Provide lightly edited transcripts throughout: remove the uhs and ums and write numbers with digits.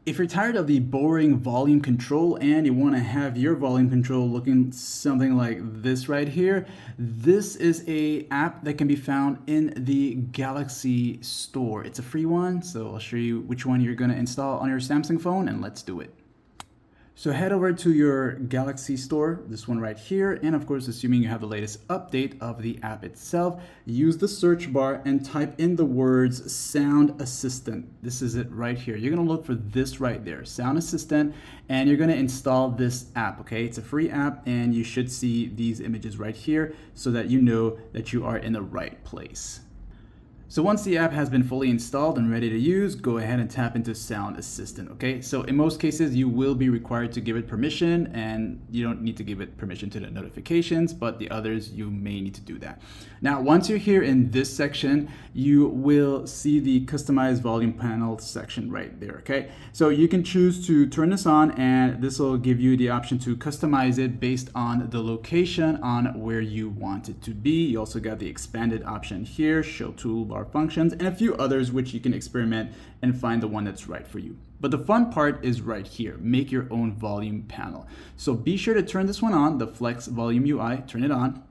If you're tired of the boring volume control and you want to have your volume control looking something like this right here, this is a app that can be found in the Galaxy Store. It's a free one, so I'll show you which one you're going to install on your Samsung phone, and let's do it. So head over to your Galaxy Store, this one right here, and of course, assuming you have the latest update of the app itself, use the search bar and type in the words Sound Assistant. This is it right here. You're gonna look for this right there, Sound Assistant, and you're gonna install this app, okay? It's a free app, and you should see these images right here so that you know that you are in the right place. So once the app has been fully installed and ready to use, go ahead and tap into Sound Assistant, okay? So in most cases, you will be required to give it permission, and you don't need to give it permission to the notifications, but the others, you may need to do that. Now, once you're here in this section, you will see the Customize Volume Panel section right there, okay? So you can choose to turn this on, and this will give you the option to customize it based on the location on where you want it to be. You also got the expanded option here, Show Toolbar Functions, and a few others which you can experiment and find the one that's right for you. But the fun part is right here, make your own volume panel. So be sure to turn this one on, the Flex Volume UI, turn it on.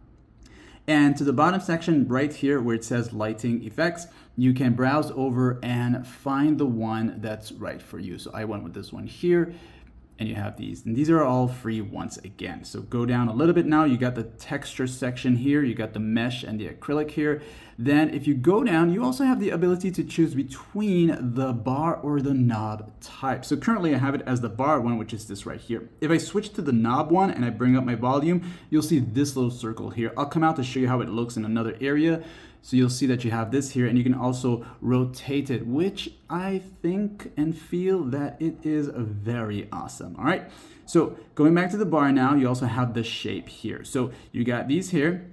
And to the bottom section right here where it says lighting effects, you can browse over and find the one that's right for you. So I went with this one here. And you have these, and these are all free once again. So go down a little bit now, you got the texture section here, you got the mesh and the acrylic here. Then if you go down, you also have the ability to choose between the bar or the knob type. So currently I have it as the bar one, which is this right here. If I switch to the knob one and I bring up my volume, you'll see this little circle here. I'll come out to show you how it looks in another area. So you'll see that you have this here, and you can also rotate it, which I think and feel that it is very awesome. All right, so going back to the bar now, you also have the shape here. So you got these here,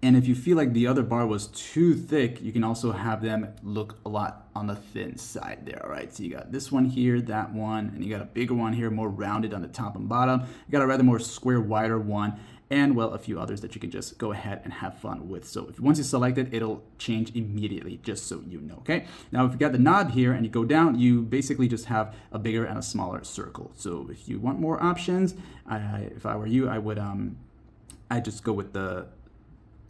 and if you feel like the other bar was too thick, you can also have them look a lot on the thin side there. All right, so you got this one here, that one, and you got a bigger one here, more rounded on the top and bottom. You got a rather more square, wider one, and well, a few others that you can just go ahead and have fun with. So once you select it, it'll change immediately, just so you know, okay? Now, if you got the knob here and you go down, you basically just have a bigger and a smaller circle. So if you want more options, if I were you, I would, I'd just go with the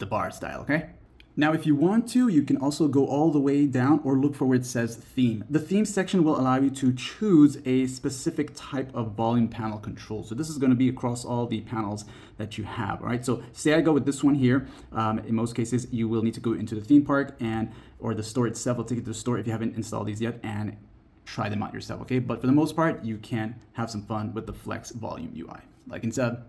bar style, okay? Now, if you want to, you can also go all the way down or look for where it says theme. The theme section will allow you to choose a specific type of volume panel control. So this is going to be across all the panels that you have, all right? So say I go with this one here. In most cases, you will need to go into the theme park or the store itself. I'll take you to the store if you haven't installed these yet and try them out yourself, okay? But for the most part, you can have some fun with the Flex Volume UI. Like and sub.